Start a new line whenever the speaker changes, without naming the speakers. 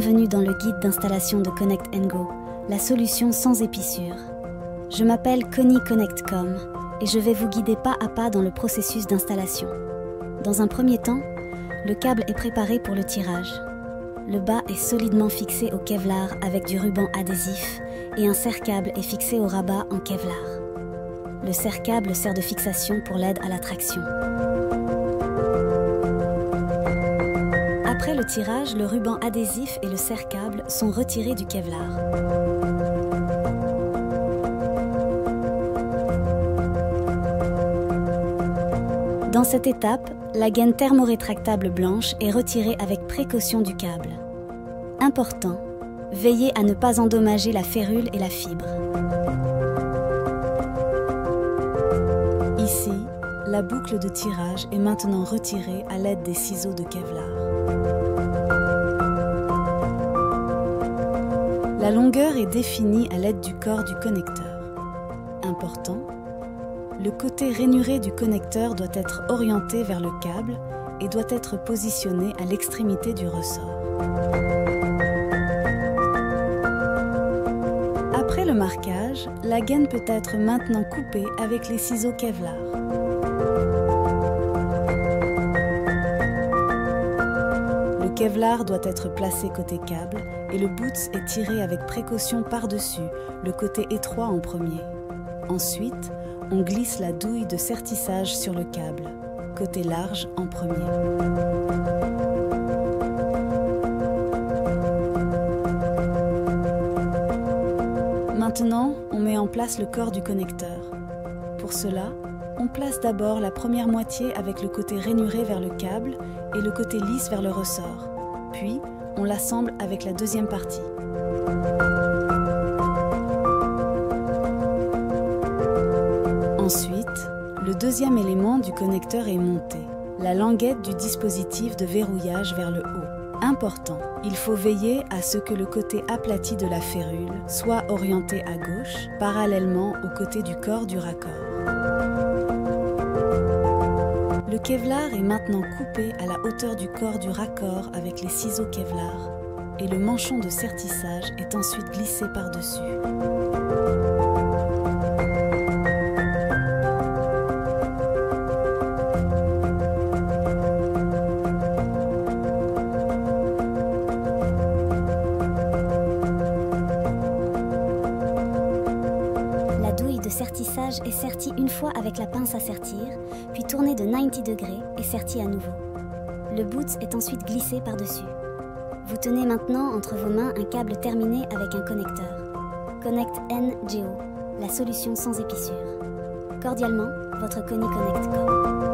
Bienvenue dans le guide d'installation de Connect & Go, la solution sans épissure. Je m'appelle Connie Connect.com et je vais vous guider pas à pas dans le processus d'installation. Dans un premier temps, le câble est préparé pour le tirage. Le bas est solidement fixé au Kevlar avec du ruban adhésif et un serre-câble est fixé au rabat en Kevlar. Le serre-câble sert de fixation pour l'aide à la traction. Après le tirage, le ruban adhésif et le serre-câble sont retirés du Kevlar. Dans cette étape, la gaine thermorétractable blanche est retirée avec précaution du câble. Important, veillez à ne pas endommager la férule et la fibre. Ici, la boucle de tirage est maintenant retirée à l'aide des ciseaux de Kevlar. La longueur est définie à l'aide du corps du connecteur. Important, le côté rainuré du connecteur doit être orienté vers le câble et doit être positionné à l'extrémité du ressort. Après le marquage, la gaine peut être maintenant coupée avec les ciseaux Kevlar. Le Kevlar doit être placé côté câble et le boots est tiré avec précaution par-dessus, le côté étroit en premier. Ensuite, on glisse la douille de sertissage sur le câble, côté large en premier. Maintenant, on met en place le corps du connecteur. Pour cela, on place d'abord la première moitié avec le côté rainuré vers le câble et le côté lisse vers le ressort. Puis, on l'assemble avec la deuxième partie. Ensuite, le deuxième élément du connecteur est monté, la languette du dispositif de verrouillage vers le haut. Important, il faut veiller à ce que le côté aplati de la férule soit orienté à gauche, parallèlement au côté du corps du raccord. Le Kevlar est maintenant coupé à la hauteur du corps du raccord avec les ciseaux Kevlar et le manchon de sertissage est ensuite glissé par-dessus. La douille de sertissage est sertie une fois avec la pince à sertir, puis tournée de 90 degrés et sertie à nouveau. Le boot est ensuite glissé par-dessus. Vous tenez maintenant entre vos mains un câble terminé avec un connecteur. Connect & Go, la solution sans épissure. Cordialement, votre Connie Connect.com.